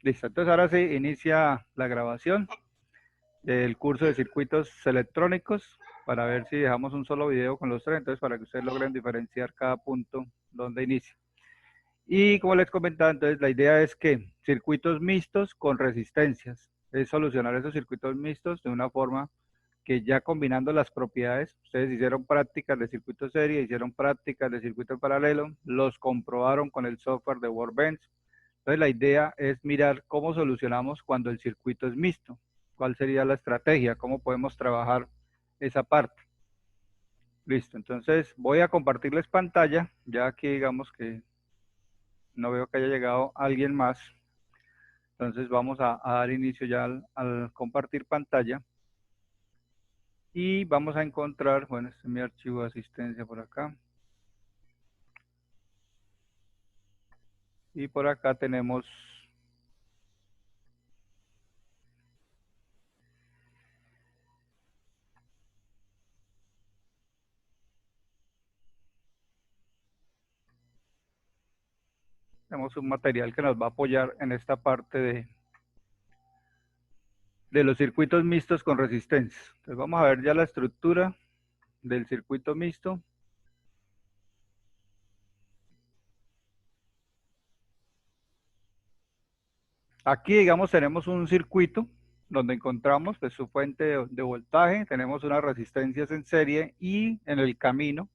Listo, entonces ahora sí inicia la grabación del curso de circuitos electrónicos para ver si dejamos un solo video con los tres, entonces para que ustedes logren diferenciar cada punto donde inicia. Y como les comentaba, entonces la idea es que circuitos mixtos con resistencias, es solucionar esos circuitos mixtos de una forma que ya combinando las propiedades, ustedes hicieron prácticas de circuito serie, hicieron prácticas de circuito paralelo, los comprobaron con el software de Workbench. Entonces la idea es mirar cómo solucionamos cuando el circuito es mixto, cuál sería la estrategia, cómo podemos trabajar esa parte. Listo, entonces voy a compartirles pantalla, ya que digamos que no veo que haya llegado alguien más. Entonces vamos a dar inicio ya al compartir pantalla. Y vamos a encontrar, bueno, este es mi archivo de asistencia por acá. Y por acá tenemos un material que nos va a apoyar en esta parte de los circuitos mixtos con resistencia. Entonces vamos a ver ya la estructura del circuito mixto. Aquí, digamos, tenemos un circuito donde encontramos pues, su fuente de voltaje, tenemos unas resistencias en serie y en el camino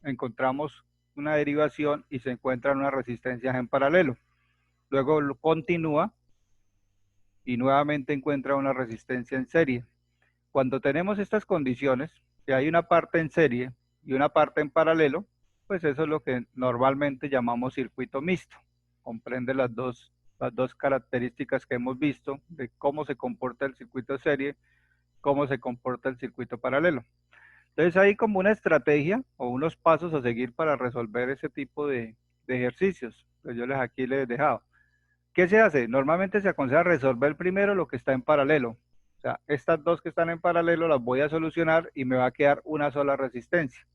encontramos una derivación y se encuentran unas resistencias en paralelo. Luego lo continúa y nuevamente encuentra una resistencia en serie. Cuando tenemos estas condiciones, que hay una parte en serie y una parte en paralelo, pues eso es lo que normalmente llamamos circuito mixto. Comprende las dos características que hemos visto de cómo se comporta el circuito serie, cómo se comporta el circuito paralelo. Entonces hay como una estrategia o unos pasos a seguir para resolver ese tipo de ejercicios que yo aquí les he dejado. ¿Qué se hace? Normalmente se aconseja resolver primero lo que está en paralelo. O sea, estas dos que están en paralelo las voy a solucionar y me va a quedar una sola resistencia.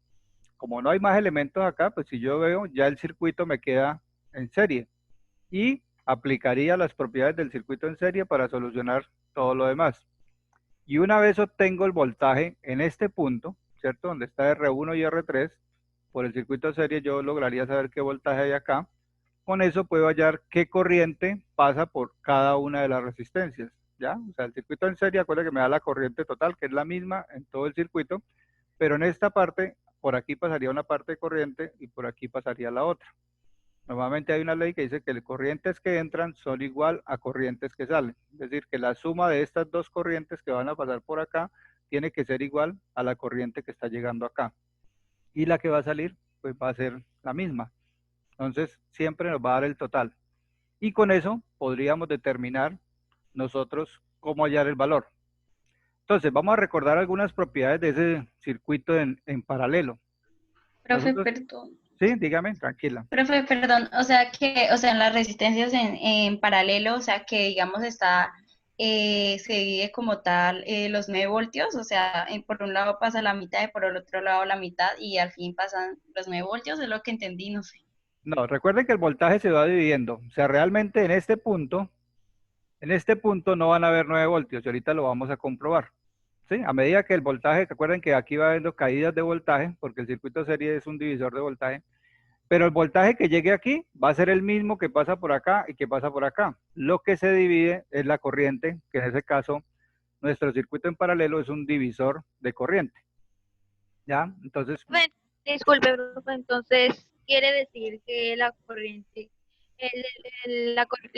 Como no hay más elementos acá, pues si yo veo, ya el circuito me queda en serie. Y aplicaría las propiedades del circuito en serie para solucionar todo lo demás. Y una vez obtengo el voltaje en este punto, ¿cierto? Donde está R1 y R3, por el circuito serie yo lograría saber qué voltaje hay acá. Con eso puedo hallar qué corriente pasa por cada una de las resistencias, ¿ya? O sea, el circuito en serie, acuérdense que me da la corriente total, que es la misma en todo el circuito, pero en esta parte, por aquí pasaría una parte de corriente y por aquí pasaría la otra. Normalmente hay una ley que dice que las corrientes que entran son igual a corrientes que salen. Es decir, que la suma de estas dos corrientes que van a pasar por acá tiene que ser igual a la corriente que está llegando acá. Y la que va a salir, pues va a ser la misma. Entonces, siempre nos va a dar el total. Y con eso podríamos determinar nosotros cómo hallar el valor. Entonces, vamos a recordar algunas propiedades de ese circuito en paralelo. Profe, Nosotros, perdón. sí, dígame, tranquila. Profe, perdón. O sea, en las resistencias en paralelo, o sea, que digamos se divide como tal los 9 voltios, o sea, por un lado pasa la mitad y por el otro lado la mitad y al fin pasan los 9 voltios, es lo que entendí, no sé. No, recuerden que el voltaje se va dividiendo. O sea, realmente en este punto no van a haber 9 voltios y ahorita lo vamos a comprobar. ¿Sí? A medida que el voltaje, recuerden que aquí va habiendo caídas de voltaje, porque el circuito serie es un divisor de voltaje, pero el voltaje que llegue aquí va a ser el mismo que pasa por acá y que pasa por acá. Lo que se divide es la corriente, que en ese caso nuestro circuito en paralelo es un divisor de corriente. ¿Ya? Entonces, Bueno, disculpe, profe, entonces quiere decir que la corriente,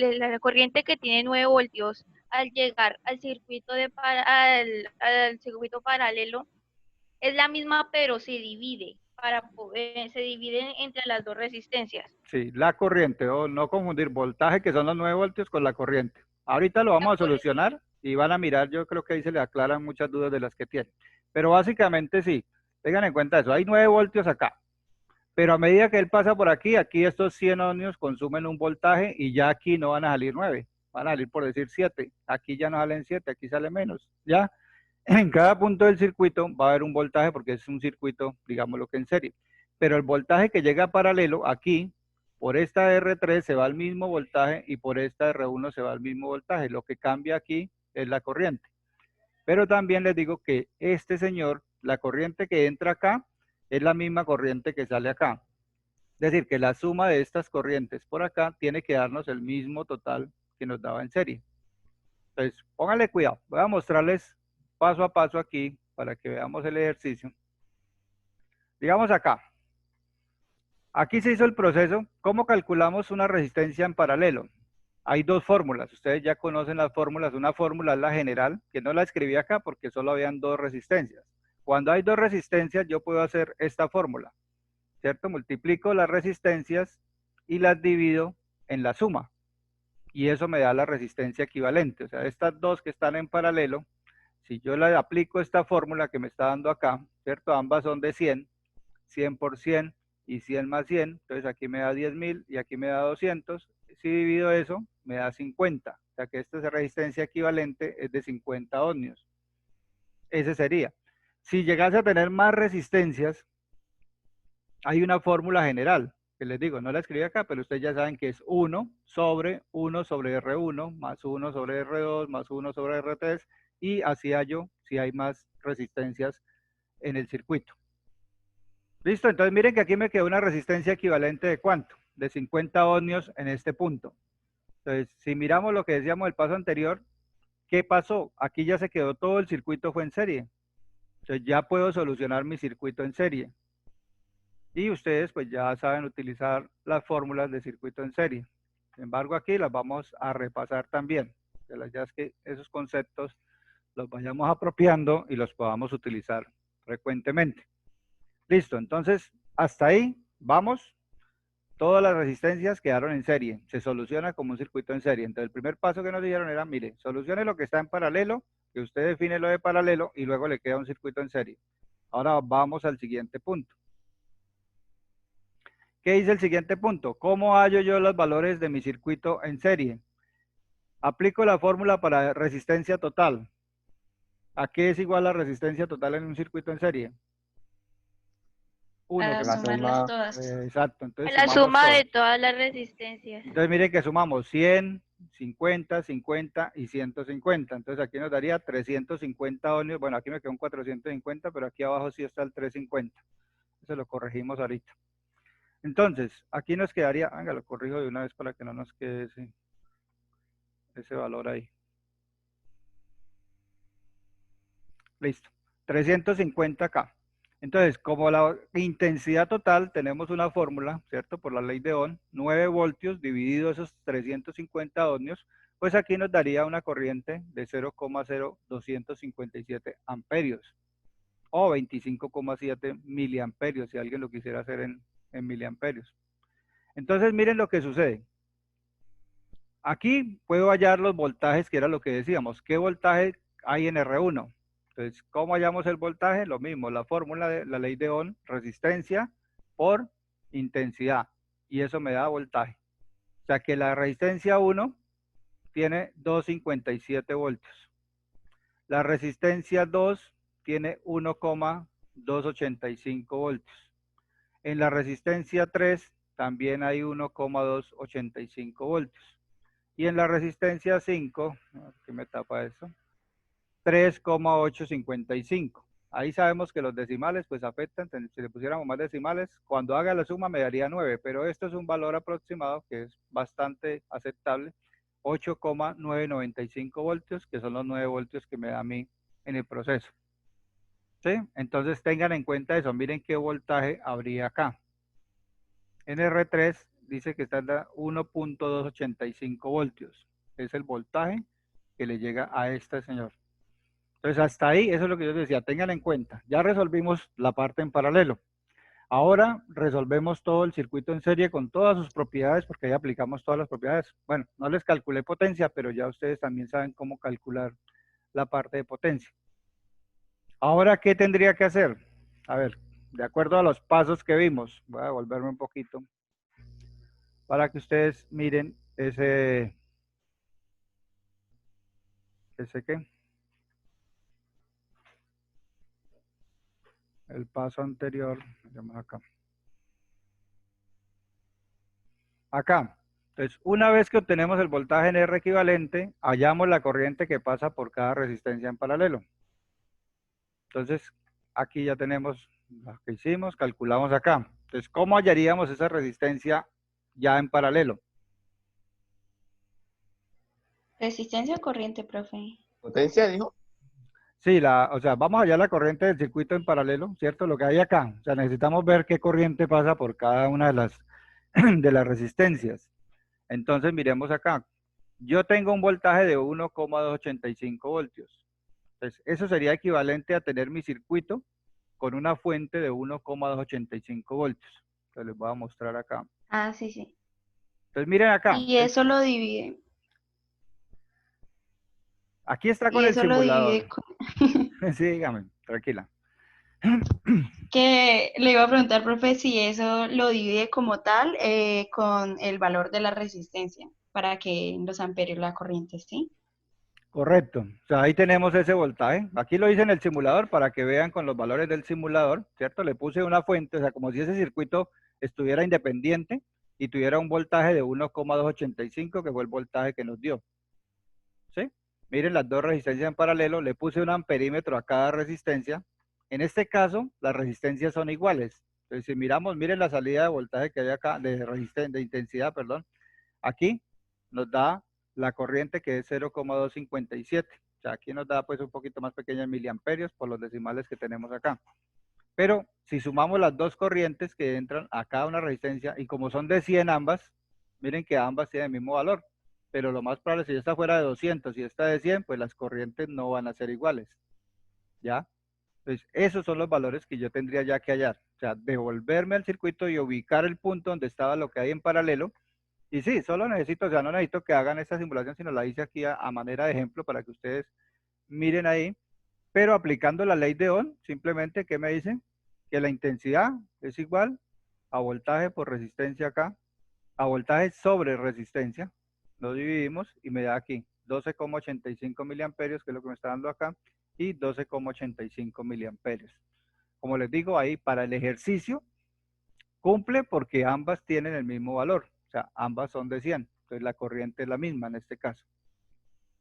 la corriente que tiene 9 voltios al llegar al circuito paralelo es la misma, pero se divide entre las dos resistencias. sí, la corriente, o no confundir voltaje, que son los 9 voltios, con la corriente. Ahorita lo La vamos a corriente. solucionar y van a mirar, yo creo que ahí se le aclaran muchas dudas de las que tienen. Pero básicamente sí, tengan en cuenta eso, hay 9 voltios acá, pero a medida que él pasa por aquí, aquí estos 100 ohmios consumen un voltaje y ya aquí no van a salir 9, van a salir por decir 7, aquí ya no salen 7, aquí sale menos, ¿ya? En cada punto del circuito va a haber un voltaje porque es un circuito, digamos lo que en serie. Pero el voltaje que llega paralelo aquí por esta R3 se va al mismo voltaje y por esta R1 se va al mismo voltaje. Lo que cambia aquí es la corriente. Pero también les digo que este señor, la corriente que entra acá, es la misma corriente que sale acá. Es decir, que la suma de estas corrientes por acá tiene que darnos el mismo total que nos daba en serie. Entonces, pónganle cuidado. Voy a mostrarles paso a paso aquí para que veamos el ejercicio. Digamos acá. Aquí se hizo el proceso. ¿Cómo calculamos una resistencia en paralelo? Hay dos fórmulas. Ustedes ya conocen las fórmulas. Una fórmula es la general, que no la escribí acá porque solo habían dos resistencias. Cuando hay dos resistencias, yo puedo hacer esta fórmula, ¿cierto? Multiplico las resistencias y las divido en la suma. Y eso me da la resistencia equivalente. O sea, estas dos que están en paralelo, si yo le aplico esta fórmula que me está dando acá, ¿cierto? Ambas son de 100, 100 por 100 y 100 más 100. Entonces aquí me da 10.000 y aquí me da 200. Si divido eso, me da 50. O sea que esta resistencia equivalente es de 50 ohmios. Ese sería. Si llegase a tener más resistencias, hay una fórmula general, que les digo, no la escribí acá, pero ustedes ya saben que es 1 sobre R1 más 1 sobre R2 más 1 sobre R3 y así hallo si hay más resistencias en el circuito. Listo, entonces miren que aquí me quedó una resistencia equivalente de ¿cuánto? De 50 ohmios en este punto. Entonces, si miramos lo que decíamos del paso anterior, ¿qué pasó? Aquí ya se quedó todo el circuito fue en serie. Entonces ya puedo solucionar mi circuito en serie. Y ustedes pues ya saben utilizar las fórmulas de circuito en serie. Sin embargo, aquí las vamos a repasar también. Ya es que esos conceptos los vayamos apropiando y los podamos utilizar frecuentemente. Listo, entonces hasta ahí vamos. Todas las resistencias quedaron en serie. Se soluciona como un circuito en serie. Entonces el primer paso que nos dijeron era, mire, solucione lo que está en paralelo, que usted define lo de paralelo y luego le queda un circuito en serie. Ahora vamos al siguiente punto. ¿Qué dice el siguiente punto? ¿Cómo hallo yo los valores de mi circuito en serie? Aplico la fórmula para resistencia total. ¿A qué es igual la resistencia total en un circuito en serie? 1, Para que La sumarlas suma, todas. exacto, entonces La sumamos suma todo. de todas las resistencias. Entonces mire que sumamos 100, 50, 50 y 150. Entonces aquí nos daría 350 ohmios. Bueno, aquí me quedó un 450, pero aquí abajo sí está el 350. Eso lo corregimos ahorita. Entonces, aquí nos quedaría, venga, lo corrijo de una vez para que no nos quede ese valor ahí. Listo. 350K. Entonces, como la intensidad total, tenemos una fórmula, ¿cierto? Por la ley de Ohm, 9 voltios dividido esos 350 ohmios, pues aquí nos daría una corriente de 0,0257 amperios o 25,7 miliamperios, si alguien lo quisiera hacer en miliamperios. Entonces, miren lo que sucede. Aquí puedo hallar los voltajes, que era lo que decíamos. ¿Qué voltaje hay en R1? Entonces, ¿cómo hallamos el voltaje? Lo mismo, la fórmula de la ley de Ohm, resistencia por intensidad. Y eso me da voltaje. O sea que la resistencia 1 tiene 257 voltios. La resistencia 2 tiene 1,285 voltios. En la resistencia 3 también hay 1,285 voltios. Y en la resistencia 5, ¿qué me tapa eso? 3,855. Ahí sabemos que los decimales pues afectan, si le pusiéramos más decimales, cuando haga la suma me daría 9, pero esto es un valor aproximado que es bastante aceptable, 8,995 voltios, que son los 9 voltios que me da a mí en el proceso. ¿Sí? Entonces tengan en cuenta eso, miren qué voltaje habría acá. En R3 dice que está en 1,285 voltios. Es el voltaje que le llega a este señor. Entonces, hasta ahí, eso es lo que yo decía, tengan en cuenta. Ya resolvimos la parte en paralelo. Ahora resolvemos todo el circuito en serie con todas sus propiedades, porque ahí aplicamos todas las propiedades. Bueno, no les calculé potencia, pero ya ustedes también saben cómo calcular la parte de potencia. Ahora, ¿qué tendría que hacer? A ver, de acuerdo a los pasos que vimos, voy a volverme un poquito para que ustedes miren ese qué, el paso anterior, acá. acá. Entonces, una vez que obtenemos el voltaje en R equivalente, hallamos la corriente que pasa por cada resistencia en paralelo. Entonces, aquí ya tenemos lo que hicimos, calculamos acá. Entonces, ¿cómo hallaríamos esa resistencia ya en paralelo? Resistencia o corriente, profe. Potencia, dijo. Sí, o sea, vamos a hallar la corriente del circuito en paralelo, ¿cierto? Lo que hay acá. O sea, necesitamos ver qué corriente pasa por cada una de de las resistencias. Entonces, miremos acá. Yo tengo un voltaje de 1,285 voltios. Entonces, eso sería equivalente a tener mi circuito con una fuente de 1,285 voltios. Entonces, les voy a mostrar acá. Ah, sí, sí. Entonces, miren acá. Y eso lo divide. Aquí está Y con el eso lo simulador. divide con... Sí, dígame, tranquila. Que le iba a preguntar, profe, si eso lo divide como tal con el valor de la resistencia para que los amperios la corriente, ¿sí? Correcto. O sea, ahí tenemos ese voltaje. Aquí lo hice en el simulador para que vean con los valores del simulador, ¿cierto? Le puse una fuente, o sea, como si ese circuito estuviera independiente y tuviera un voltaje de 1,285, que fue el voltaje que nos dio. ¿Sí? Miren las dos resistencias en paralelo, le puse un amperímetro a cada resistencia. En este caso, las resistencias son iguales. Entonces, si miramos, miren la salida de voltaje que hay acá, de resistencia, de intensidad, perdón. Aquí nos da la corriente que es 0,257. O sea, aquí nos da pues un poquito más pequeña en miliamperios por los decimales que tenemos acá. Pero si sumamos las dos corrientes que entran a cada una resistencia, y como son de 100 ambas, miren que ambas tienen el mismo valor. Pero lo más probable, si esta fuera de 200 y esta de 100, pues las corrientes no van a ser iguales. ¿Ya? Entonces, esos son los valores que yo tendría ya que hallar. O sea, devolverme al circuito y ubicar el punto donde estaba lo que hay en paralelo. Y sí, solo necesito, o sea, no necesito que hagan esta simulación, sino la hice aquí a manera de ejemplo para que ustedes miren ahí. Pero aplicando la ley de Ohm, simplemente, ¿qué me dicen? Que la intensidad es igual a voltaje por resistencia acá, a voltaje sobre resistencia. Lo dividimos y me da aquí 12,85 miliamperios, que es lo que me está dando acá, y 12,85 miliamperios. Como les digo, ahí para el ejercicio cumple porque ambas tienen el mismo valor. O sea, ambas son de 100. Entonces la corriente es la misma en este caso.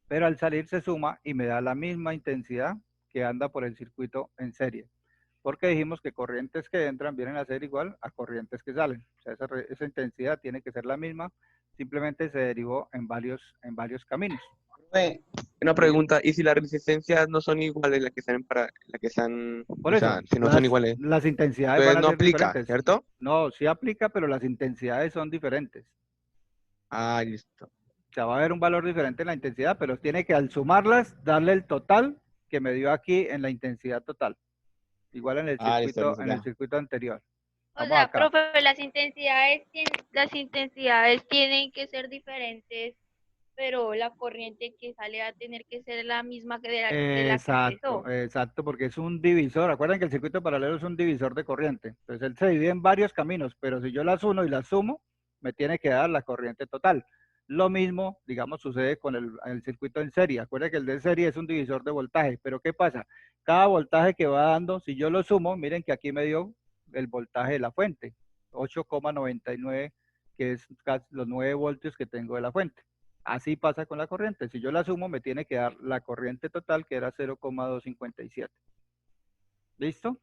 Pero al salir se suma y me da la misma intensidad que anda por el circuito en serie. Porque dijimos que corrientes que entran vienen a ser igual a corrientes que salen. O sea, esa intensidad tiene que ser la misma. Simplemente se derivó en varios caminos. Una pregunta, ¿y si las resistencias no son iguales las que están Por o eso, sea, si no son iguales, las intensidades entonces van a no ser aplica, diferentes. ¿cierto? No, sí aplica, pero las intensidades son diferentes. Ah, listo. O sea, va a haber un valor diferente en la intensidad, pero tiene que al sumarlas darle el total que me dio aquí en la intensidad total. Igual Ah, listo, listo, en el ya. circuito anterior. O Vamos sea, acá. profe, las intensidades tienen que ser diferentes, pero la corriente que sale va a tener que ser la misma que de la que Exacto, empezó. exacto, porque es un divisor. Acuerden que el circuito paralelo es un divisor de corriente. Entonces él se divide en varios caminos, pero si yo las uno y las sumo, me tiene que dar la corriente total. Lo mismo, digamos, sucede con el circuito en serie. Acuérdense que el de serie es un divisor de voltaje, pero ¿qué pasa? Cada voltaje que va dando, si yo lo sumo, miren que aquí me dio el voltaje de la fuente, 8,99, que es casi los 9 voltios que tengo de la fuente. Así pasa con la corriente. Si yo la sumo, me tiene que dar la corriente total, que era 0,257. ¿Listo?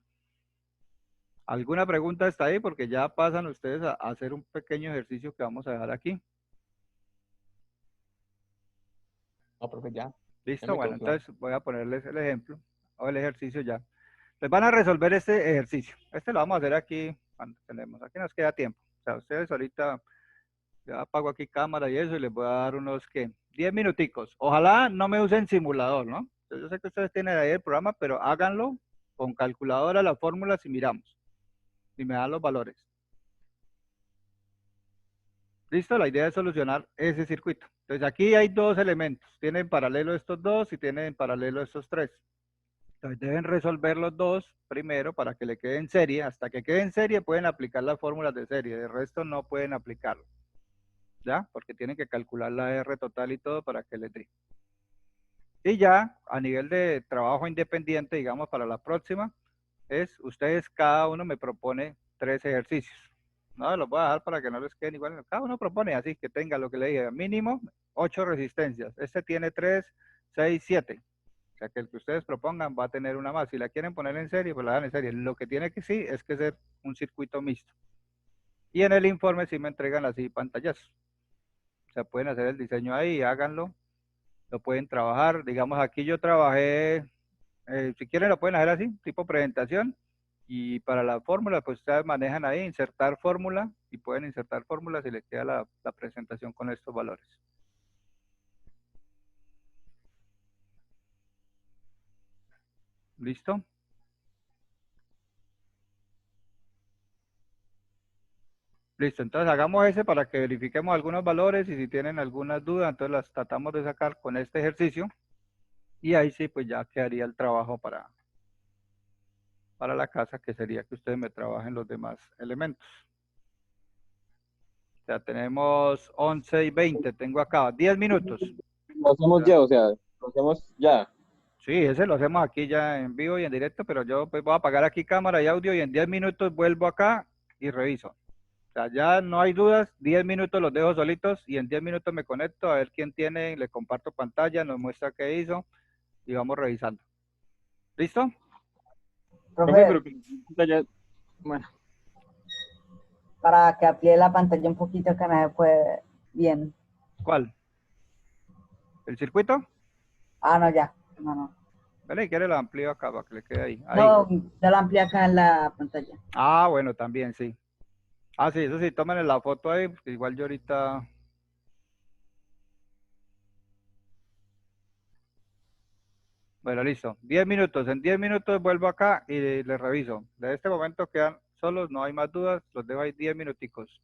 ¿Alguna pregunta está ahí? Porque ya pasan ustedes a hacer un pequeño ejercicio que vamos a dejar aquí. No, profe, ya. Ya ¿Listo? me Bueno, quedó claro. entonces voy a ponerles el ejemplo o el ejercicio ya. Les van a resolver este ejercicio. Este lo vamos a hacer aquí cuando tenemos. Aquí nos queda tiempo. O sea, ustedes ahorita, ya apago aquí cámara y eso y les voy a dar unos, ¿qué? 10 minuticos. Ojalá no me usen simulador, ¿no? Entonces, yo sé que ustedes tienen ahí el programa, pero háganlo con calculadora, las fórmulas y miramos. Y me dan los valores. ¿Listo? La idea es solucionar ese circuito. Entonces aquí hay dos elementos. Tienen en paralelo estos dos y tienen en paralelo estos tres. Entonces deben resolver los dos primero para que le quede en serie. Hasta que quede en serie pueden aplicar las fórmulas de serie. De resto no pueden aplicarlo. ¿Ya? Porque tienen que calcular la R total y todo para que les dé. Y ya a nivel de trabajo independiente, digamos para la próxima, es ustedes cada uno me propone 3 ejercicios. No, los voy a dejar para que no les queden igual. Cada uno propone así, que tenga lo que le dije, mínimo 8 resistencias. Este tiene 3, 6, 7. O sea que el que ustedes propongan va a tener una más. Si la quieren poner en serie, pues la dan en serie. Lo que tiene que sí es que ser un circuito mixto. Y en el informe sí me entregan así pantallas. O sea, pueden hacer el diseño ahí, háganlo. Lo pueden trabajar. Digamos, aquí yo trabajé, si quieren lo pueden hacer así, tipo presentación. Y para la fórmula, pues ustedes manejan ahí, insertar fórmula, y pueden insertar fórmulas y les queda la presentación con estos valores. ¿Listo? Listo, entonces hagamos ese para que verifiquemos algunos valores y si tienen algunas dudas, entonces las tratamos de sacar con este ejercicio y ahí sí, pues ya quedaría el trabajo para la casa, que sería que ustedes me trabajen los demás elementos. Ya tenemos 11:20, tengo acá 10 minutos. Lo hacemos ya, o sea, lo hacemos ya. Sí, ese lo hacemos aquí ya en vivo y en directo, pero yo pues voy a apagar aquí cámara y audio y en 10 minutos vuelvo acá y reviso. O sea, ya no hay dudas, 10 minutos los dejo solitos y en 10 minutos me conecto a ver quién tiene, le comparto pantalla, nos muestra qué hizo y vamos revisando. ¿Listo? Profe, Profe, pero que ya, bueno, para que amplíe la pantalla un poquito que no se puede bien. ¿Cuál? ¿El circuito? Ah, no, ya. No, no. Vale, quiere lo amplío acá para que le quede ahí. Ahí. No, ya la amplía acá en la pantalla. Ah, bueno, también sí. Ah, sí, eso sí, tómenle la foto ahí, porque igual yo ahorita... Bueno, listo. 10 minutos. En 10 minutos vuelvo acá y les reviso. De este momento quedan solos, no hay más dudas. Los dejo ahí 10 minuticos.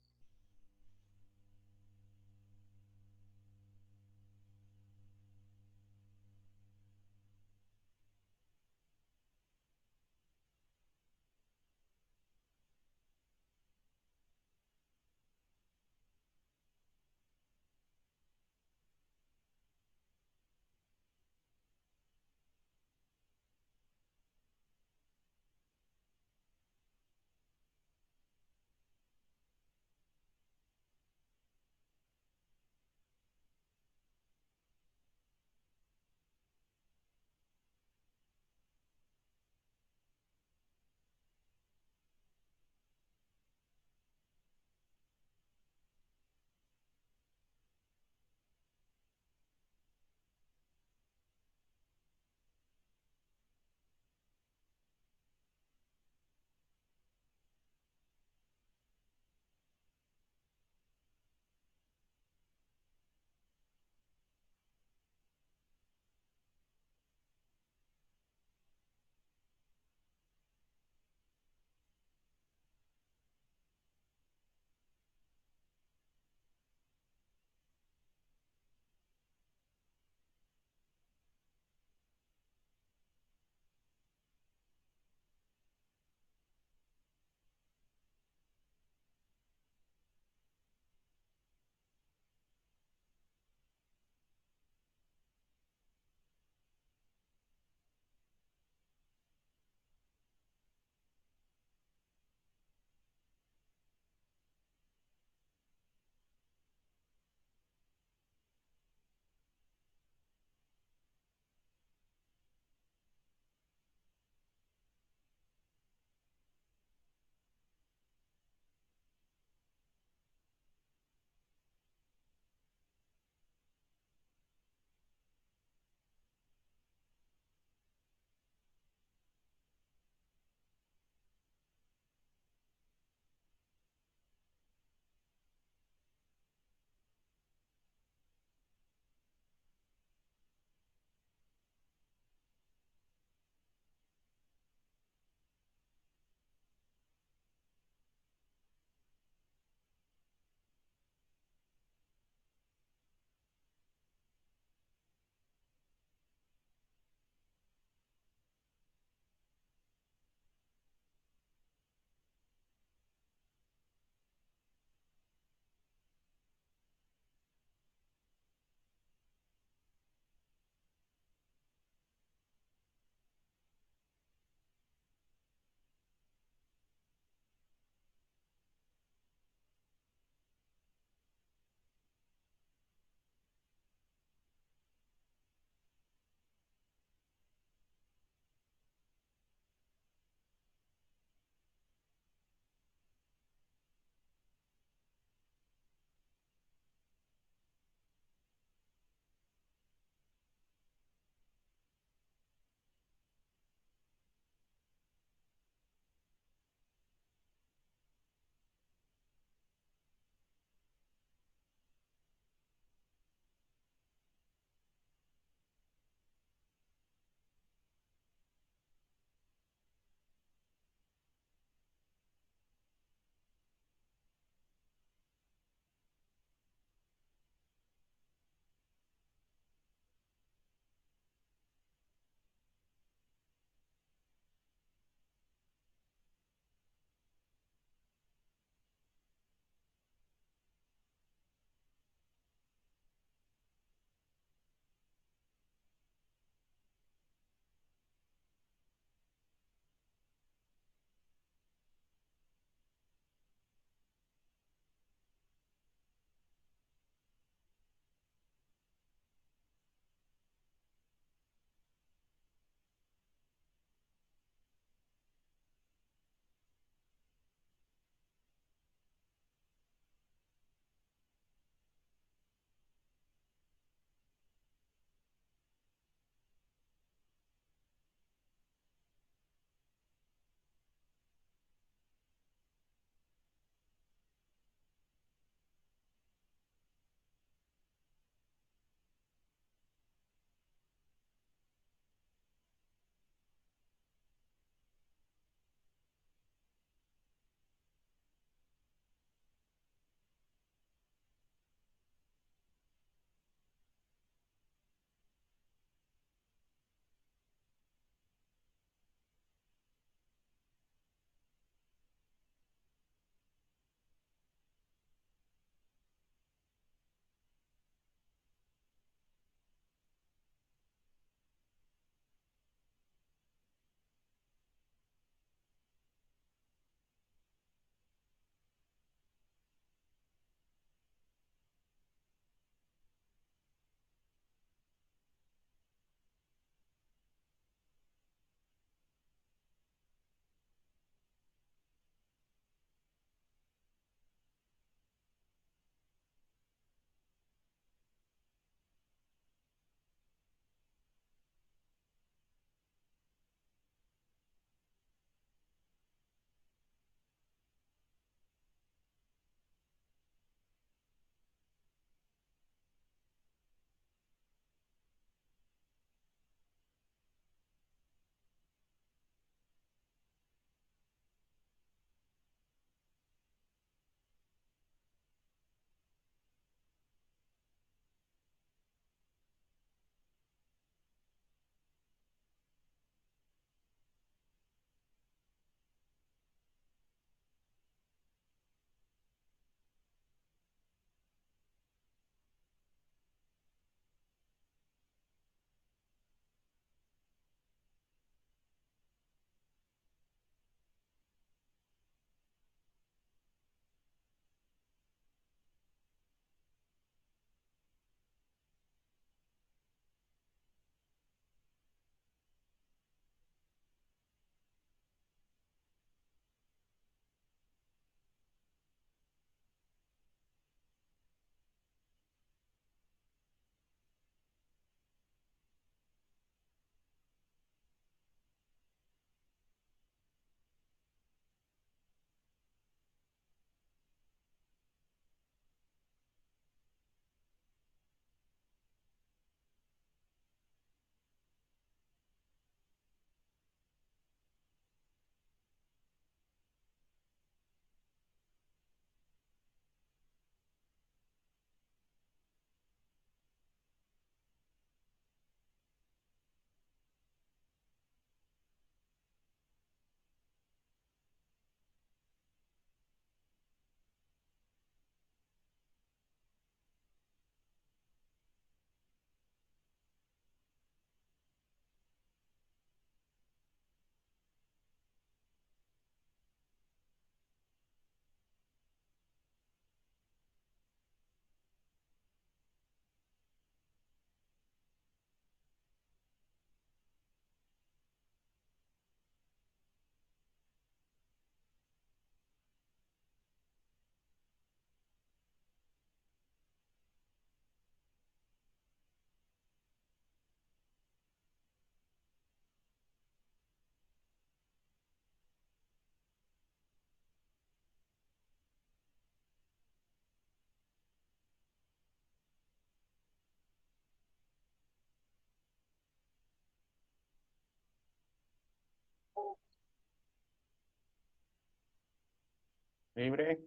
Libre.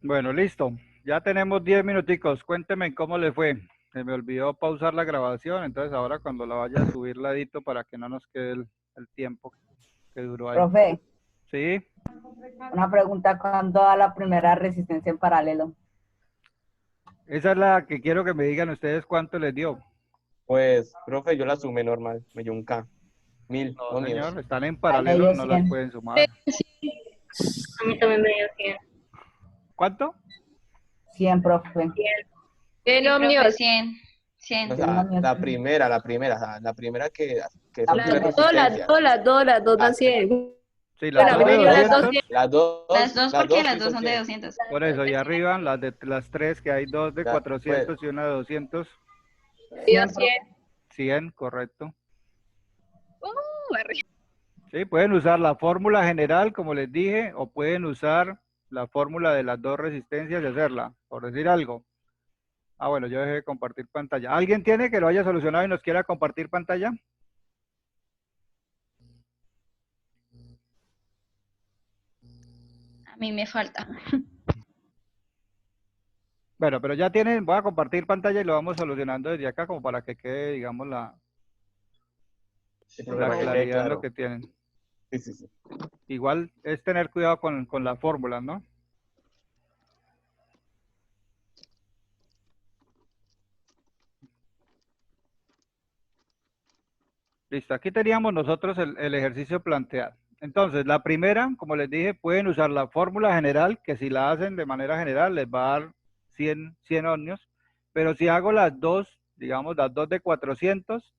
Bueno, listo. Ya tenemos 10 minuticos. Cuénteme cómo le fue. Se me olvidó pausar la grabación, entonces ahora cuando la vaya a subir la edito para que no nos quede el tiempo que duró ahí. Profe, Sí, una pregunta, ¿cuándo da la primera resistencia en paralelo? esa es la que quiero que me digan ustedes cuánto les dio. Pues, profe, yo la sumé normal, me dio un K. 1000 No, ohmios. señor, están en Ahí paralelo, medio no las 100. pueden sumar. A mí también me dio 100. ¿Cuánto? 100, profe. En Sí, profe, ohmios. 100. O 100. sea, ohmios. la primera, o sea, la primera que son La tres primera. resistencias. Las dos Ah, dan 100. Sí, Bueno, las a dos mí de me dio las 200. dos 100. Las dos, porque las sí dos son de 100. 200. Por eso, y arriba las tres, que hay dos de Ya, 400 y una de 200. Me dio 100, profe. 100. 100, correcto. Arriba. Sí, pueden usar la fórmula general, como les dije, o pueden usar la fórmula de las dos resistencias y hacerla, por decir algo. Ah, bueno, yo dejé de compartir pantalla. ¿Alguien tiene que lo haya solucionado y nos quiera compartir pantalla? A mí me falta. Bueno, pero ya tienen, voy a compartir pantalla y lo vamos solucionando desde acá como para que quede, digamos, Sí, la profe, para que quede claridad en lo claro. que tienen. Sí, sí, sí. Igual es tener cuidado con las fórmulas, ¿no? Listo, aquí teníamos nosotros el ejercicio planteado. Entonces, la primera, como les dije, pueden usar la fórmula general, que si la hacen de manera general les va a dar 100 ohmios, pero si hago las dos, digamos las dos de 400,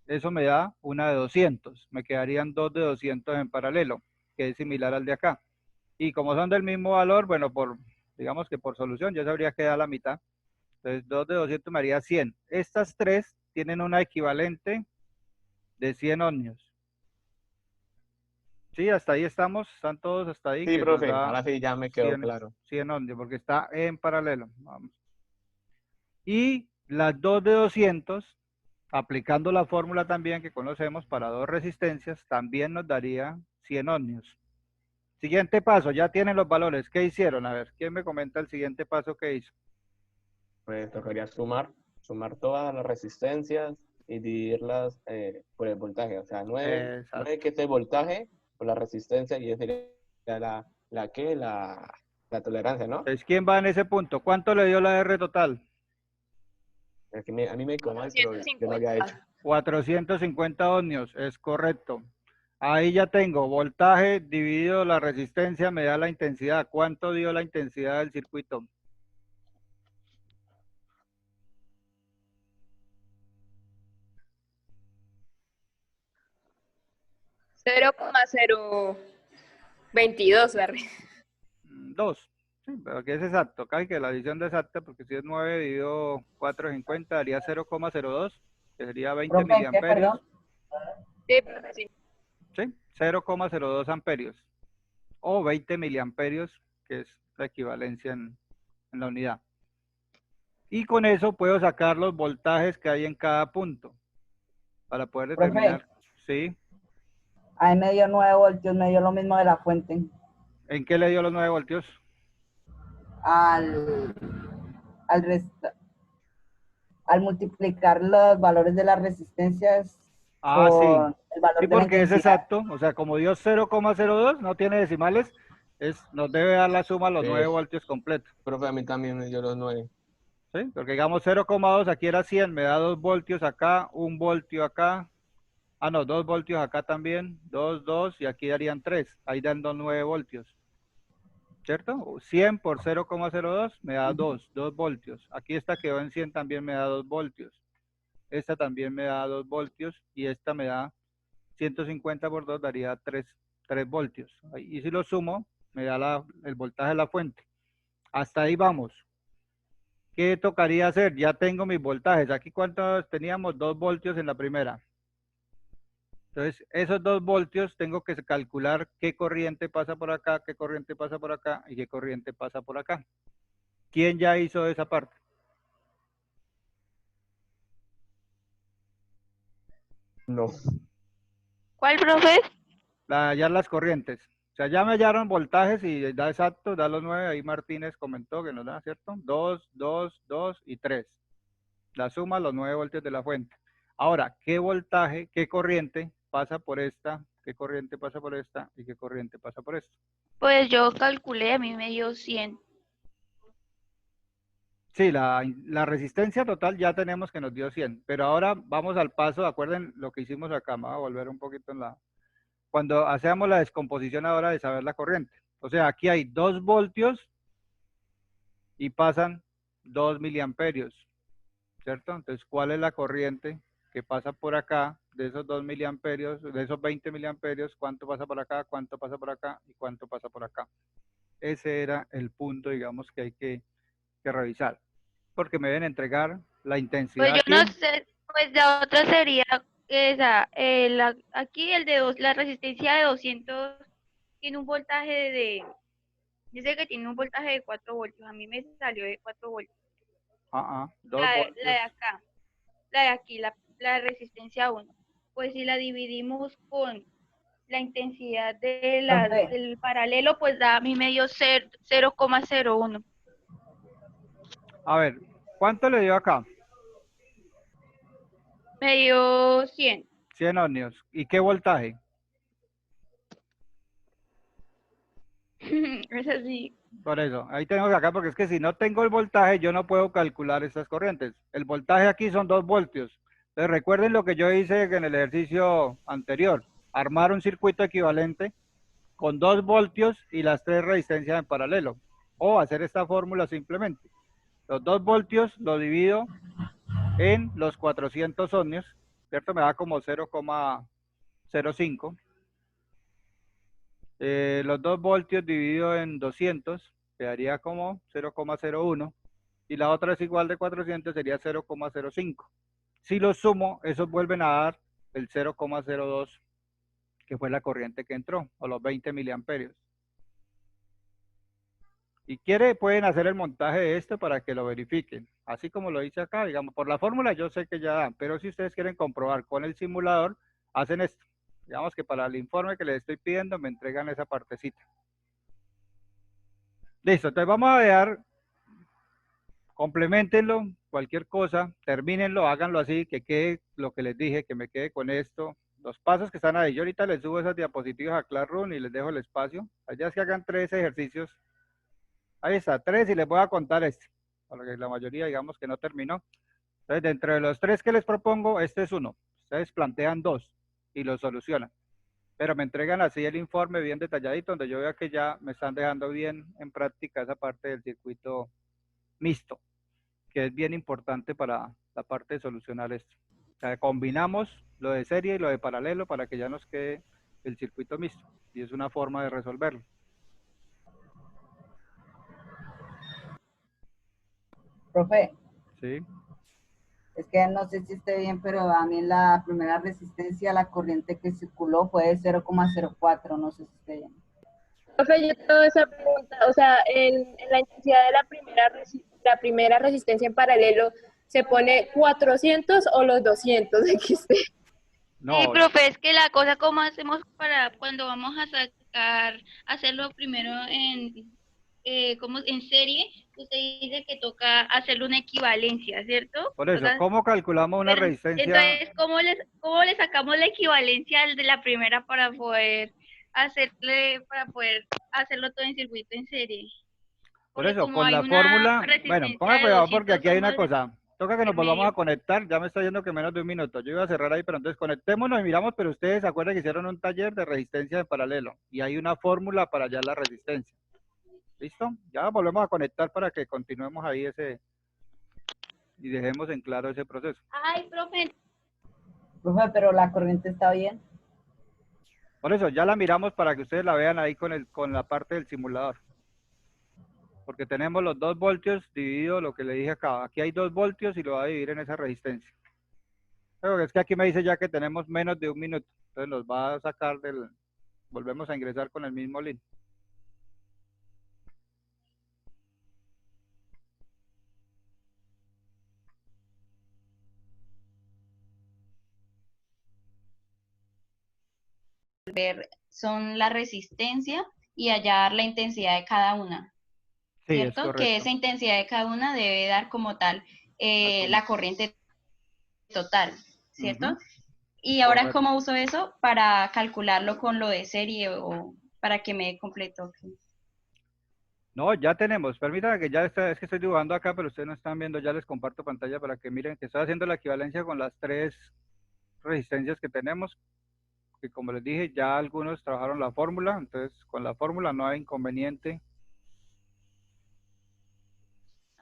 eso me da una de 200, me quedarían dos de 200 en paralelo, que es similar al de acá. Y como son del mismo valor, bueno, digamos que por solución ya sabría que da la mitad. Entonces, dos de 200 me haría 100. Estas tres tienen una equivalente de 100 ohmios. Sí, hasta ahí están todos hasta ahí, Sí, que nos profe, da ahora sí ya me quedó 100, claro. 100 ohmios, porque está en paralelo. Vamos. Y las dos de 200, aplicando la fórmula también que conocemos para dos resistencias, también nos daría 100 ohmios. Siguiente paso, ya tienen los valores. ¿Qué hicieron? A ver, ¿quién me comenta el siguiente paso que hizo? Pues tocaría sumar todas las resistencias y dividirlas por el voltaje. O sea, 9, Exacto. que es el voltaje por la resistencia y esa sería la tolerancia, ¿no? Entonces, ¿quién va en ese punto? ¿Cuánto le dio la R total? Es que a mí me quedó mal, pero yo lo había hecho. 450 ohmios, es correcto. Ahí ya tengo voltaje dividido la resistencia, me da la intensidad. ¿Cuánto dio la intensidad del circuito? Cero coma cero 22, ¿verdad? 2. Sí, pero que es exacto. Acá hay que la adición de exacta, porque si es 9 dividido 450 daría 0,02, que sería 20 Profe, ¿qué, miliamperios. perdón? Sí, profe, sí. Sí, 0,02 amperios. O 20 miliamperios, que es la equivalencia en la unidad. Y con eso puedo sacar los voltajes que hay en cada punto para poder determinar. Sí. Ahí me dio 9 voltios, me dio lo mismo de la fuente. ¿En qué le dio los 9 voltios? Al multiplicar los valores de las resistencias Ah, con sí. el valor Sí, de la porque es intensidad. exacto. O sea, como dio 0,02, no tiene decimales, nos debe dar la suma los 9 voltios completos. Profe, a mí también me dio los 9. ¿Sí? Porque digamos 0,2, aquí era 100, me da 2 voltios acá, 1 voltio acá, Ah, no, 2 voltios acá también, 2, 2, y aquí darían 3. Ahí dando 9 voltios. ¿Cierto? 100 por 0,02 me da 2 voltios. Aquí esta quedó en 100 también me da 2 voltios. Esta también me da 2 voltios y esta me da 150 por 2 daría 3 voltios. Y si lo sumo, me da el voltaje de la fuente. Hasta ahí vamos. ¿Qué tocaría hacer? Ya tengo mis voltajes. Aquí cuántos teníamos, 2 voltios en la primera. Entonces, esos 2 voltios tengo que calcular qué corriente pasa por acá, qué corriente pasa por acá y qué corriente pasa por acá. ¿Quién ya hizo esa parte? No. ¿Cuál, profe? Ya las corrientes. O sea, ya me hallaron voltajes y da exacto, da los 9. Ahí Martínez comentó que nos da, ¿cierto? 2, 2, 2 y 3. La suma, los 9 voltios de la fuente. Ahora, ¿qué voltaje, qué corriente pasa por esta? ¿Qué corriente pasa por esta? ¿Y qué corriente pasa por esta? Pues yo calculé, a mí me dio 100. Sí, la resistencia total ya tenemos que nos dio 100, pero ahora vamos al paso, acuerden lo que hicimos acá, me voy a volver un poquito cuando hacemos la descomposición ahora de saber la corriente. O sea, aquí hay 2 voltios y pasan 2 miliamperios, ¿cierto? Entonces, ¿cuál es la corriente que pasa por acá de esos 2 miliamperios, de esos 20 miliamperios? ¿Cuánto pasa por acá, cuánto pasa por acá y cuánto pasa por acá? Ese era el punto, digamos, que hay que revisar, porque me deben entregar la intensidad Pues yo aquí. no sé, pues la otra sería esa, aquí el de la resistencia de 200 tiene un voltaje dice que tiene un voltaje de 4 voltios, a mí me salió de 4 voltios. 2 La voltios. de acá, la de aquí, la resistencia 1. Pues si la dividimos con la intensidad Profe, del paralelo, pues da a mí me dio 0,01. A ver, ¿cuánto le dio acá? Me dio 100. 100 ohmios. ¿Y qué voltaje? Es así. Por eso, ahí tengo que acá, porque es que si no tengo el voltaje, yo no puedo calcular estas corrientes. El voltaje aquí son 2 voltios. Entonces recuerden lo que yo hice en el ejercicio anterior. Armar un circuito equivalente con 2 voltios y las 3 resistencias en paralelo. O hacer esta fórmula simplemente. Los 2 voltios lo divido en los 400 ohmios, ¿cierto? Me da como 0,05. Los 2 voltios dividido en 200 quedaría como 0,01. Y la otra es igual de 400, sería 0,05. Si los sumo, esos vuelven a dar el 0,02, que fue la corriente que entró, o los 20 miliamperios. Si quiere, pueden hacer el montaje de esto para que lo verifiquen. Así como lo hice acá, digamos, por la fórmula yo sé que ya dan, pero si ustedes quieren comprobar con el simulador, hacen esto. Digamos que para el informe que les estoy pidiendo, me entregan esa partecita. Listo, entonces vamos a dejar, complementenlo, cualquier cosa, termínenlo, háganlo así, que quede lo que les dije, que me quede con esto. Los pasos que están ahí, yo ahorita les subo esas diapositivas a Classroom y les dejo el espacio. Allá es que hagan 3 ejercicios. Ahí está, 3 y les voy a contar este, porque la mayoría digamos que no terminó. Entonces, dentro de los 3 que les propongo, este es uno. Ustedes plantean 2 y lo solucionan. Pero me entregan así el informe bien detalladito, donde yo vea que ya me están dejando bien en práctica esa parte del circuito mixto, que es bien importante para la parte de solucionar esto. O sea, combinamos lo de serie y lo de paralelo para que ya nos quede el circuito mixto. Y es una forma de resolverlo. profe, ¿Sí? es que no sé si esté bien, pero a mí en la primera resistencia la corriente que circuló fue de 0,04, no sé si esté bien. Profe, yo tengo esa pregunta, o sea, en la intensidad de la primera resistencia en paralelo, ¿se pone 400 o los 200 XT? No, Sí, profe, es que la cosa como hacemos para cuando vamos a hacerlo primero como en serie, usted dice que toca hacerle una equivalencia, ¿cierto? por eso, Toca- ¿cómo calculamos una pero, resistencia? entonces, ¿cómo le sacamos la equivalencia al de la primera para poder hacerlo todo en circuito en serie? Por Porque eso, como con hay la una fórmula, bueno, resistencia ponga de cuidado porque 200 aquí hay una ohmios, cosa. Toca que nos volvamos Intermedio. a conectar, ya me está yendo que menos de un minuto. Yo iba a cerrar ahí, pero entonces conectémonos y miramos, pero ustedes se acuerdan que hicieron un taller de resistencia en paralelo y hay una fórmula para hallar la resistencia. ¿Listo? Ya volvemos a conectar para que continuemos ahí y dejemos en claro ese proceso. Ay, profe, Profe, pero la corriente está bien. Por eso, ya la miramos para que ustedes la vean ahí con la parte del simulador. Porque tenemos los 2 voltios dividido lo que le dije acá. Aquí hay 2 voltios y lo va a dividir en esa resistencia. Pero es que aquí me dice ya que tenemos menos de un minuto. Entonces nos va a sacar volvemos a ingresar con el mismo link. Son la resistencia y hallar la intensidad de cada una. Sí, es ¿Cierto? correcto. Que esa intensidad de cada una debe dar como tal la corriente total, ¿cierto? Ujú. Y ahora, Correcto. ¿cómo uso eso para calcularlo con lo de serie o para que me dé completo? No, ya tenemos. Permítanme que ya está, es que estoy dibujando acá, pero ustedes no están viendo, ya les comparto pantalla para que miren que estoy haciendo la equivalencia con las 3 resistencias que tenemos, que como les dije, ya algunos trabajaron la fórmula, entonces con la fórmula no hay inconveniente.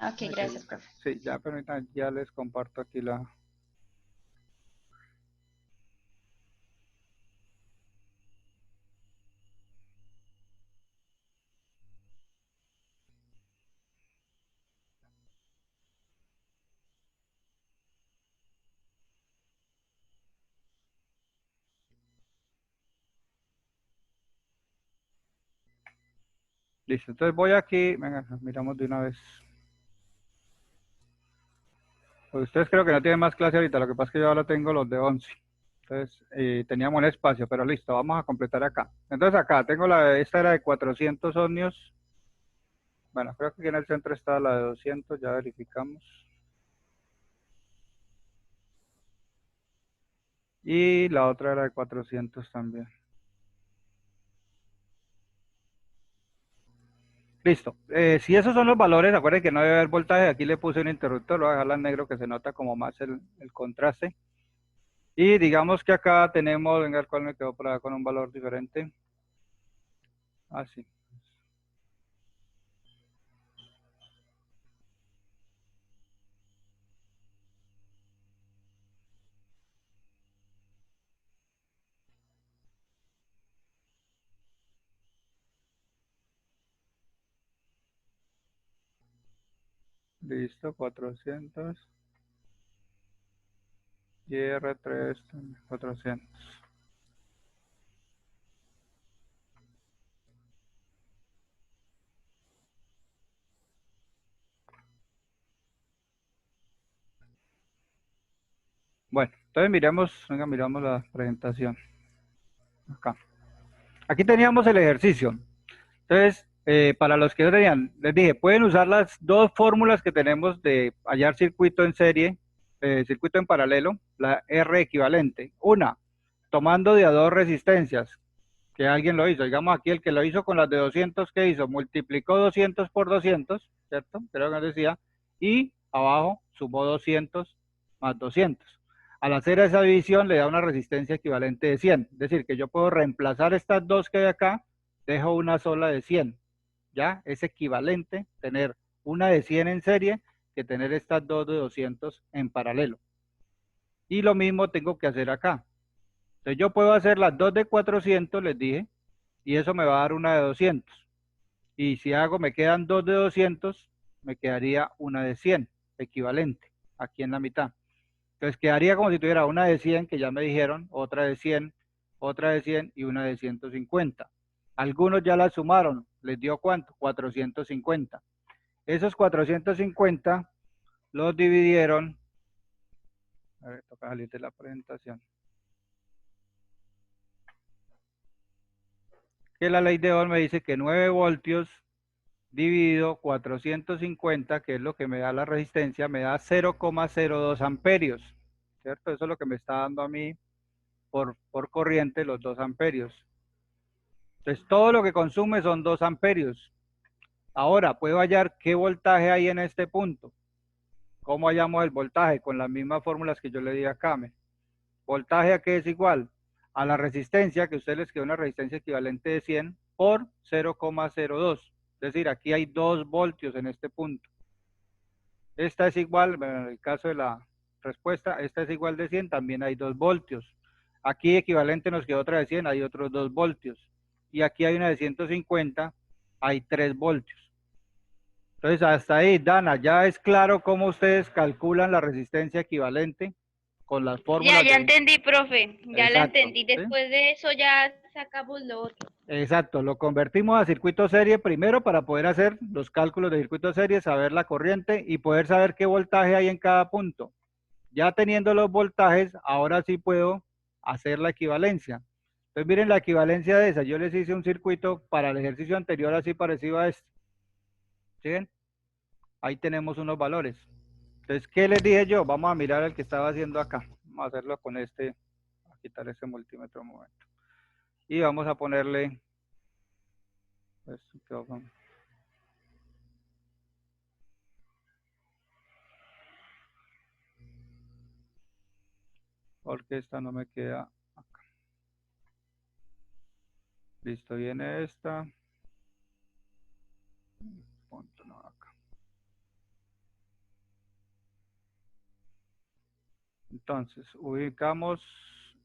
Ok, gracias, profe. Sí, ya permítanme, ya les comparto aquí la... Listo, entonces voy aquí, venga, miramos de una vez. Pues ustedes creo que no tienen más clase ahorita, lo que pasa es que yo ahora tengo los de 11. Entonces, teníamos un espacio, pero listo, vamos a completar acá. Entonces acá tengo esta era de 400 ohmios. Bueno, creo que aquí en el centro está la de 200, ya verificamos. Y la otra era de 400 también. Listo. Si esos son los valores, acuérdense que no debe haber voltaje. Aquí le puse un interruptor, lo voy a dejar en negro que se nota como más el contraste. Y digamos que acá tenemos, venga, el cual me quedó por acá con un valor diferente. Así. Listo, 400. Y R3, 400. Bueno, entonces venga, miramos la presentación. Acá. Aquí teníamos el ejercicio. Entonces, para los que no tenían, les dije, pueden usar las 2 fórmulas que tenemos de hallar circuito en serie, circuito en paralelo, la R equivalente. Una, tomando de a 2 resistencias, que alguien lo hizo. Digamos aquí el que lo hizo con las de 200, ¿qué hizo? Multiplicó 200 por 200, ¿cierto? Creo que decía, y abajo sumó 200 más 200. Al hacer esa división le da una resistencia equivalente de 100. Es decir, que yo puedo reemplazar estas 2 que hay acá, dejo una sola de 100. ¿Ya? Es equivalente tener una de 100 en serie que tener estas 2 de 200 en paralelo. Y lo mismo tengo que hacer acá. Entonces yo puedo hacer las 2 de 400, les dije, y eso me va a dar una de 200. Y si me quedan 2 de 200, me quedaría una de 100, equivalente, aquí en la mitad. Entonces quedaría como si tuviera una de 100, que ya me dijeron, otra de 100, otra de 100 y una de 150. Algunos ya la sumaron, les dio ¿cuánto? 450. Esos 450 los dividieron, a ver, toca salir de la presentación. Que la ley de Ohm me dice que 9 voltios dividido 450, que es lo que me da la resistencia, me da 0,02 amperios, ¿cierto? Eso es lo que me está dando a mí por corriente los 2 amperios. Entonces, todo lo que consume son 2 amperios. Ahora, puedo hallar qué voltaje hay en este punto. ¿Cómo hallamos el voltaje? Con las mismas fórmulas que yo le di acá. ¿Voltaje a qué es igual? A la resistencia, que a ustedes les quedó una resistencia equivalente de 100 por 0,02. Es decir, aquí hay 2 voltios en este punto. Esta es igual, bueno, en el caso de la respuesta, esta es igual de 100, también hay 2 voltios. Aquí equivalente nos quedó otra de 100, hay otros 2 voltios. Y aquí hay una de 150, hay 3 voltios. Entonces, hasta ahí, Dana, ya es claro cómo ustedes calculan la resistencia equivalente con las fórmulas. Ya entendí, profe. Ya la Exacto, entendí. ¿sí? Después de eso ya sacamos lo otro. Exacto, lo convertimos a circuito serie primero para poder hacer los cálculos de circuito serie, saber la corriente y poder saber qué voltaje hay en cada punto. Ya teniendo los voltajes, ahora sí puedo hacer la equivalencia. Entonces miren la equivalencia de esa. Yo les hice un circuito para el ejercicio anterior así parecido a este. ¿Sí ven? Ahí tenemos unos valores. Entonces, ¿qué les dije yo? Vamos a mirar el que estaba haciendo acá. Vamos a hacerlo con este, a quitar este multímetro un momento. Y vamos a ponerle... Porque esta no me queda acá. Listo, viene esta. Punto no acá. Entonces, ubicamos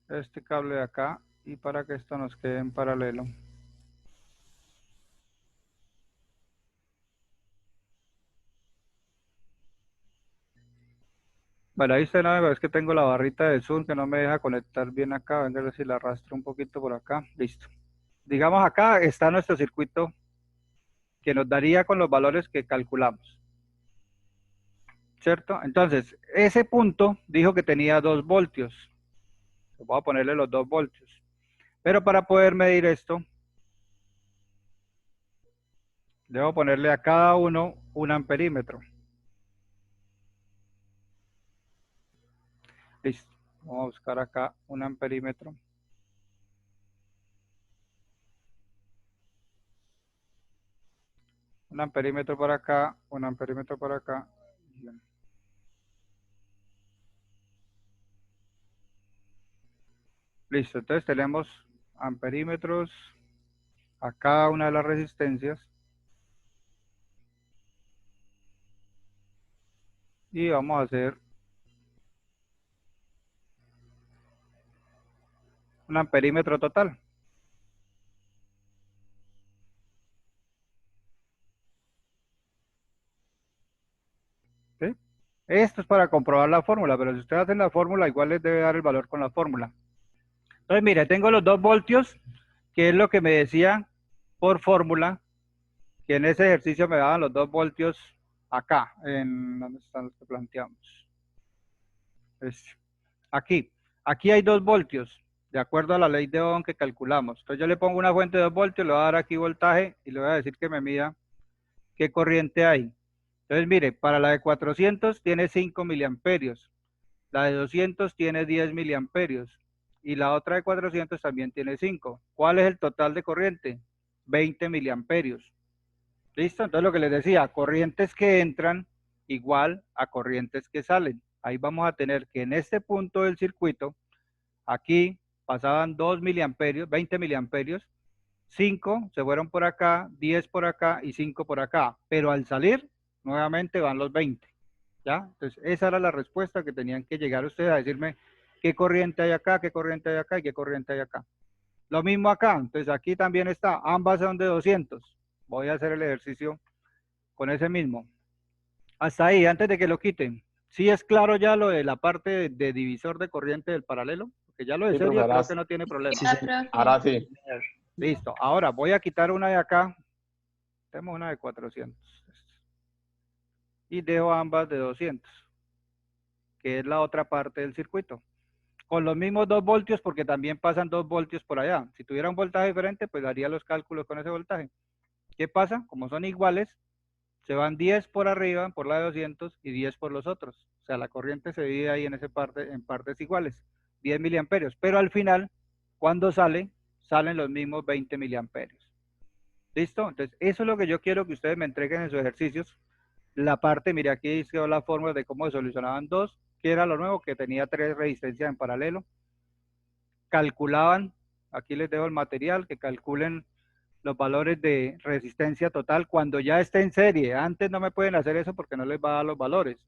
este cable de acá y para que esto nos quede en paralelo. Bueno, ahí está, no, es que tengo la barrita de zoom que no me deja conectar bien acá. Venga, a ver si la arrastro un poquito por acá. Listo. Digamos acá está nuestro circuito que nos daría con los valores que calculamos. ¿Cierto? Entonces, ese punto dijo que tenía 2 voltios. Voy a ponerle los 2 voltios. Pero para poder medir esto, debo ponerle a cada uno un amperímetro. Listo. Vamos a buscar acá un amperímetro. Un amperímetro por acá, un amperímetro por acá. Listo, entonces tenemos amperímetros a cada una de las resistencias. Y vamos a hacer un amperímetro total. ¿Sí? Esto es para comprobar la fórmula, pero si ustedes hacen la fórmula, igual les debe dar el valor con la fórmula. Entonces, mire, tengo los 2 voltios, que es lo que me decía por fórmula, que en ese ejercicio me daban los 2 voltios acá, en donde están los que planteamos. Aquí hay 2 voltios, de acuerdo a la ley de Ohm que calculamos. Entonces yo le pongo una fuente de 2 voltios, le voy a dar aquí voltaje y le voy a decir que me mida qué corriente hay. Entonces mire, para la de 400 tiene 5 miliamperios, la de 200 tiene 10 miliamperios y la otra de 400 también tiene 5. ¿Cuál es el total de corriente? 20 miliamperios. ¿Listo? Entonces lo que les decía, corrientes que entran igual a corrientes que salen. Ahí vamos a tener que en este punto del circuito, aquí pasaban 2 miliamperios, 20 miliamperios, 5 se fueron por acá, 10 por acá y 5 por acá. Pero al salir, nuevamente van los 20. ¿Ya? Entonces esa era la respuesta que tenían que llegar ustedes a decirme qué corriente hay acá, qué corriente hay acá y qué corriente hay acá. Lo mismo acá, entonces aquí también está, ambas son de 200. Voy a hacer el ejercicio con ese mismo. Hasta ahí, antes de que lo quiten. ¿Sí es claro ya lo de la parte de divisor de corriente del paralelo? Porque ya lo de Sí, serie profe, creo que no tiene problema. Sí, sí. Ahora sí. Listo. Ahora voy a quitar una de acá. Tenemos una de 400. Y dejo ambas de 200. Que es la otra parte del circuito. Con los mismos 2 voltios porque también pasan 2 voltios por allá. Si tuviera un voltaje diferente, pues haría los cálculos con ese voltaje. ¿Qué pasa? Como son iguales, se van 10 por arriba, por la de 200, y 10 por los otros. O sea, la corriente se divide ahí en partes iguales, 10 miliamperios. Pero al final, cuando salen los mismos 20 miliamperios. ¿Listo? Entonces, eso es lo que yo quiero que ustedes me entreguen en sus ejercicios la parte, mire, aquí hice la fórmula de cómo se solucionaban dos, que era lo nuevo, que tenía 3 resistencias en paralelo. Calculaban, aquí les dejo el material, que calculen los valores de resistencia total cuando ya esté en serie. Antes no me pueden hacer eso porque no les va a dar los valores.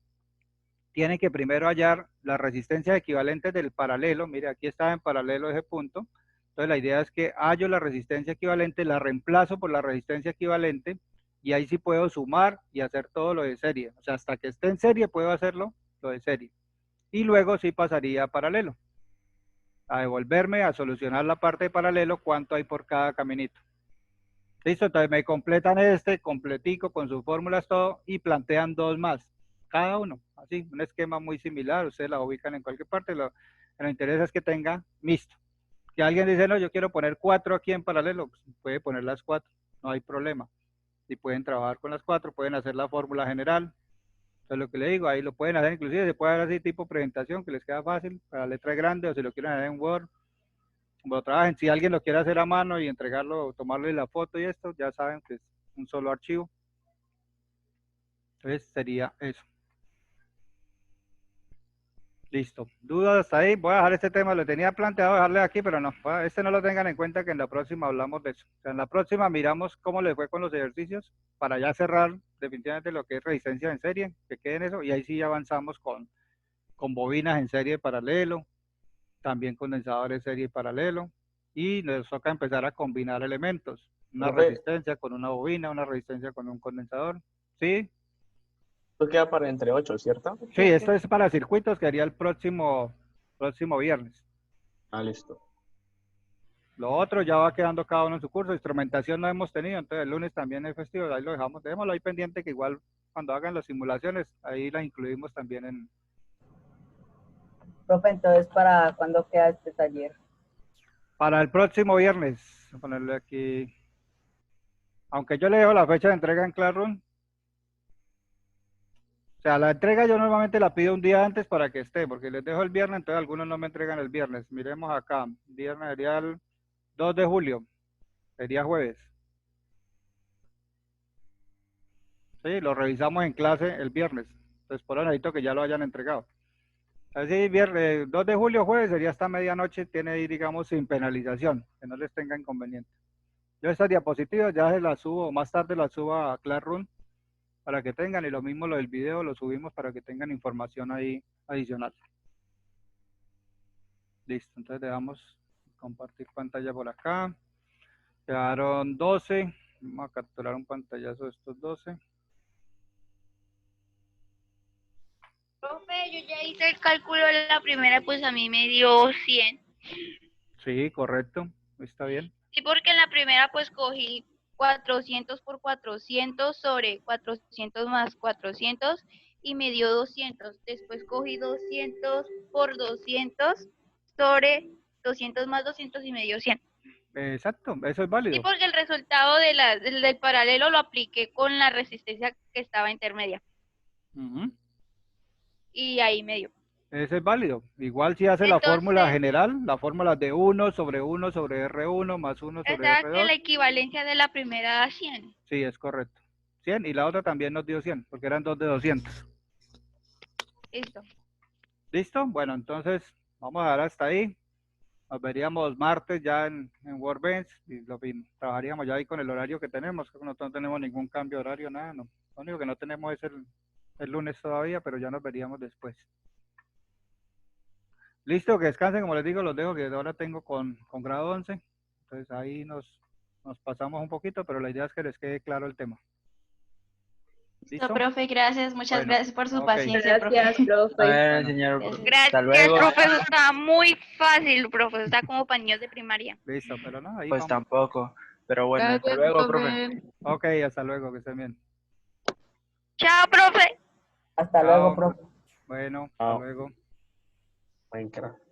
Tienen que primero hallar las resistencias equivalentes del paralelo. Mire, aquí está en paralelo ese punto. Entonces la idea es que hallo la resistencia equivalente, la reemplazo por la resistencia equivalente y ahí sí puedo sumar y hacer todo lo de serie. O sea, hasta que esté en serie puedo hacerlo lo de serie. Y luego sí pasaría a paralelo. A devolverme a solucionar la parte de paralelo, cuánto hay por cada caminito. Listo, entonces me completan este completico con sus fórmulas todo y plantean dos más, cada uno, así, un esquema muy similar, ustedes la ubican en cualquier parte, lo que nos interesa es que tenga mixto. Que alguien dice, no, yo quiero poner 4 aquí en paralelo, pues puede poner las 4, no hay problema. Y pueden trabajar con las 4, pueden hacer la fórmula general. Entonces lo que le digo, ahí lo pueden hacer, inclusive se puede hacer así tipo presentación, que les queda fácil, para letra grande, o si lo quieren hacer en Word, como trabajen, si alguien lo quiere hacer a mano y entregarlo, tomarle la foto y esto, ya saben que es un solo archivo. Entonces sería eso. Listo. ¿Dudas hasta ahí? Voy a dejar este tema, lo tenía planteado dejarle aquí, pero no, este no lo tengan en cuenta que en la próxima hablamos de eso. O sea, en la próxima miramos cómo les fue con los ejercicios para ya cerrar definitivamente lo que es resistencia en serie, que quede en eso, y ahí sí avanzamos con bobinas en serie paralelo, también condensadores serie paralelo, y nos toca empezar a combinar elementos, una Profe, resistencia con una bobina, una resistencia con un condensador. ¿Sí? esto queda para entre 8, ¿cierto? Sí, esto es para circuitos que haría el próximo viernes. Ah, listo. Lo otro ya va quedando cada uno en su curso. Instrumentación no hemos tenido, entonces el lunes también es festivo, ahí lo dejamos, dejémoslo ahí pendiente que igual cuando hagan las simulaciones, ahí las incluimos también en... Profe, entonces, ¿para cuándo queda este taller? Para el próximo viernes, voy a ponerle aquí, aunque yo le dejo la fecha de entrega en Classroom, o sea, la entrega yo normalmente la pido un día antes para que esté, porque les dejo el viernes, entonces algunos no me entregan el viernes. Miremos acá, viernes sería el 2 de julio, sería jueves. Sí, lo revisamos en clase el viernes, entonces por eso necesito que ya lo hayan entregado. Así, viernes, 2 de julio, jueves, sería hasta medianoche, tiene ahí, digamos, sin penalización, que no les tenga inconveniente. Yo estas diapositivas ya se las subo, más tarde las subo a Classroom para que tengan, y lo mismo lo del video lo subimos para que tengan información ahí adicional. Listo, entonces le damos compartir pantalla por acá. Quedaron 12, vamos a capturar un pantallazo de estos 12. Profe, yo ya hice el cálculo de la primera, pues a mí me dio 100. Sí, correcto, está bien. Sí, porque en la primera pues cogí 400 por 400 sobre 400 más 400 y me dio 200. Después cogí 200 por 200 sobre 200 más 200 y me dio 100. Exacto, eso es Sí, válido. porque el resultado del paralelo lo apliqué con la resistencia que estaba intermedia. Y ahí me dio. Ese es válido. Igual si hace la fórmula Entonces, general, la fórmula de 1 sobre R1 más 1 o sobre sea que la R2. equivalencia de la primera da 100. Sí, es correcto. 100 y la otra también nos dio 100, porque eran dos de 200. Listo. ¿Listo? Bueno, entonces vamos a dar hasta ahí. Nos veríamos martes ya en Workbench y lo trabajaríamos ya ahí con el horario que tenemos. No tenemos ningún cambio de horario, nada. No. Lo único que no tenemos es el lunes todavía, pero ya nos veríamos después. Listo, que descansen, como les digo, los dejo que ahora tengo con grado 11. Entonces ahí nos pasamos un poquito, pero la idea es que les quede claro el tema. Listo, profe, gracias, muchas gracias por su paciencia, Gracias, profe. Bueno, señor. Gracias, Hasta luego. profe, eso está muy fácil, profe, está como para niños de primaria. Listo, pero no, ahí Pues vamos. tampoco, pero bueno, hasta Gracias, luego, profe. Ok, hasta luego, que estén bien. Chao, profe. Hasta Chao. luego, profe. Bueno, hasta Chao. luego. Minecraft.